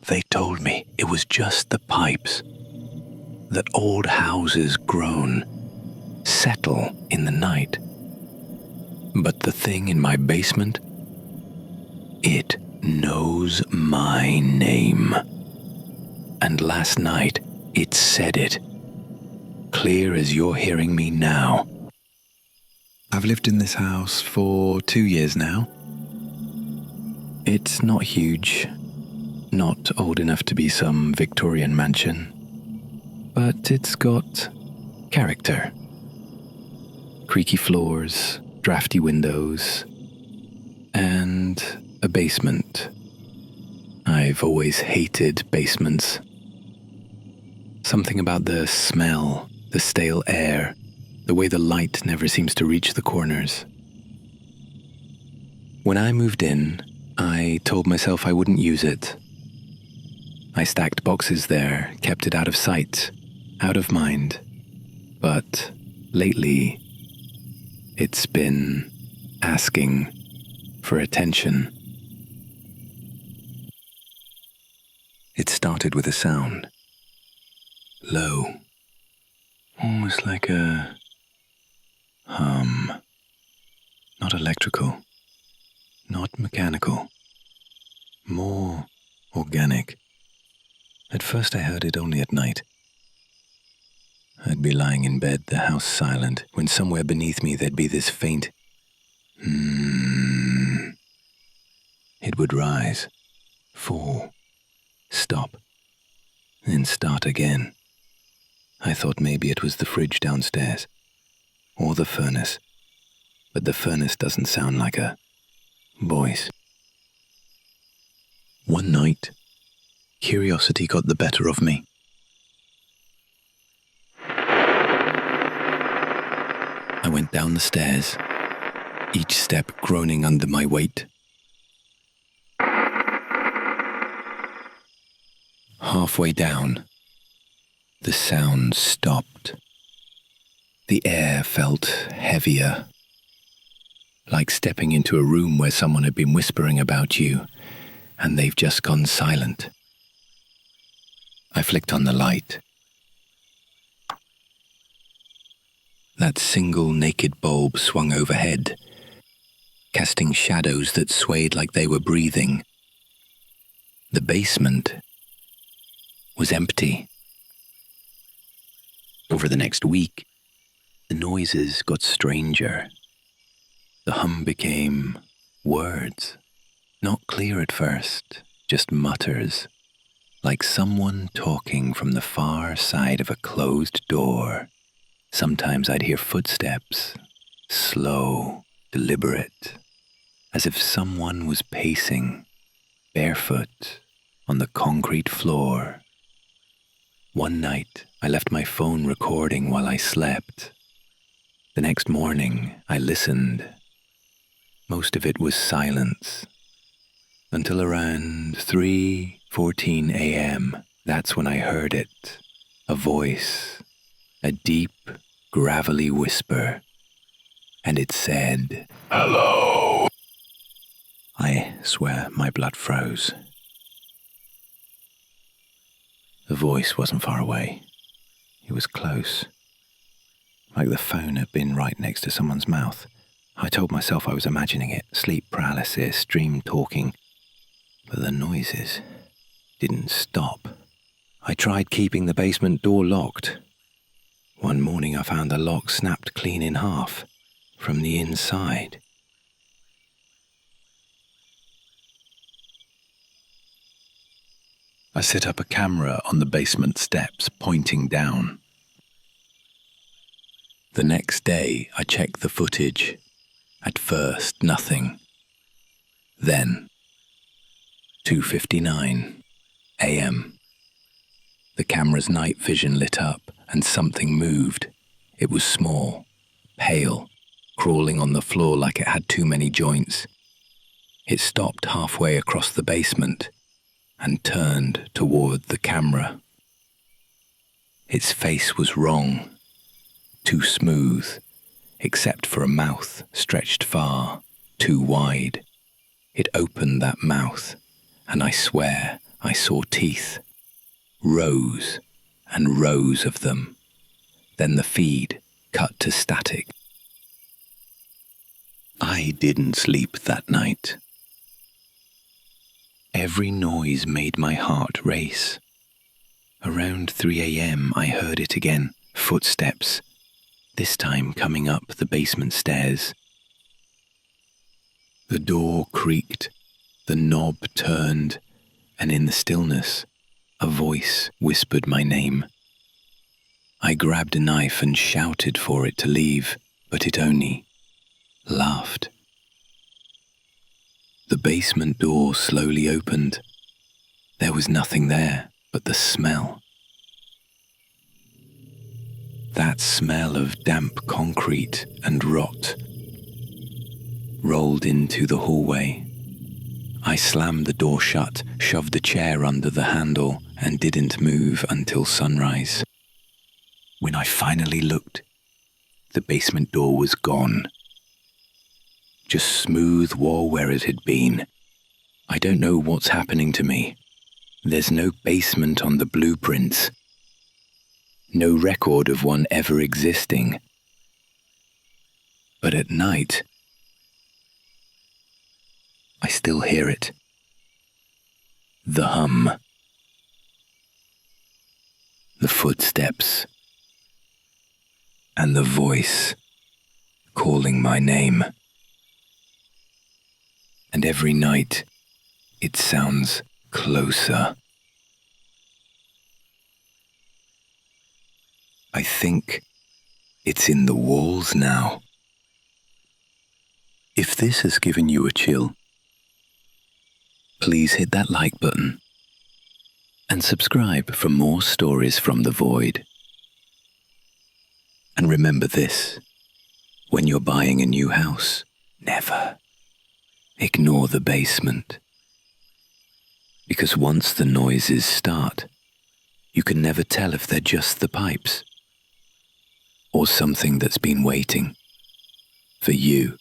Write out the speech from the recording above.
They told me it was just the pipes, that old houses groan, settle in the night. But the thing in my basement, it knows my name. And last night, it said it, clear as you're hearing me now. I've lived in this house for 2 years now. It's not huge, not old enough to be some Victorian mansion, but it's got character. Creaky floors, drafty windows, and a basement. I've always hated basements. Something about the smell, the stale air, the way the light never seems to reach the corners. When I moved in, I told myself I wouldn't use it. I stacked boxes there, kept it out of sight, out of mind. But lately, it's been asking for attention. It started with a sound. Low. Almost like a hum. Not electrical. Not mechanical. More organic. At first I heard it only at night. I'd be lying in bed, the house silent, when somewhere beneath me there'd be this faint It would rise, fall, stop, then start again. I thought maybe it was the fridge downstairs, or the furnace, but the furnace doesn't sound like a voice. One night, curiosity got the better of me. I went down the stairs, each step groaning under my weight. Halfway down, the sound stopped. The air felt heavier, like stepping into a room where someone had been whispering about you, and they've just gone silent. I flicked on the light. That single naked bulb swung overhead, casting shadows that swayed like they were breathing. The basement was empty. Over the next week, the noises got stranger. The hum became words, not clear at first, just mutters, like someone talking from the far side of a closed door. Sometimes I'd hear footsteps, slow, deliberate, as if someone was pacing, barefoot, on the concrete floor. One night, I left my phone recording while I slept. The next morning, I listened. Most of it was silence. Until around 3:14 a.m., that's when I heard it. A voice, a deep, gravelly whisper. And it said, "Hello." I swear my blood froze. The voice wasn't far away. It was close. Like the phone had been right next to someone's mouth. I told myself I was imagining it, sleep paralysis, dream talking. But the noises didn't stop. I tried keeping the basement door locked. One morning I found the lock snapped clean in half from the inside. I set up a camera on the basement steps, pointing down. The next day, I checked the footage. At first, nothing. Then, 2:59 a.m. The camera's night vision lit up and something moved. It was small, pale, crawling on the floor like it had too many joints. It stopped halfway across the basement and turned toward the camera. Its face was wrong, too smooth, except for a mouth stretched far, too wide. It opened that mouth, and I swear I saw teeth, rows and rows of them. Then the feed cut to static. I didn't sleep that night. Every noise made my heart race. Around 3 a.m. I heard it again, footsteps, this time coming up the basement stairs. The door creaked, the knob turned, and in the stillness, a voice whispered my name. I grabbed a knife and shouted for it to leave, but it only laughed. The basement door slowly opened. There was nothing there but the smell. That smell of damp concrete and rot rolled into the hallway. I slammed the door shut, shoved a chair under the handle, and didn't move until sunrise. When I finally looked, the basement door was gone. Just smooth wall where it had been. I don't know what's happening to me. There's no basement on the blueprints. No record of one ever existing. But at night, I still hear it. The hum. The footsteps. And the voice calling my name. And every night, it sounds closer. I think it's in the walls now. If this has given you a chill, please hit that like button and subscribe for more stories from the void. And remember this, when you're buying a new house, never ignore the basement. Because once the noises start, you can never tell if they're just the pipes or something that's been waiting for you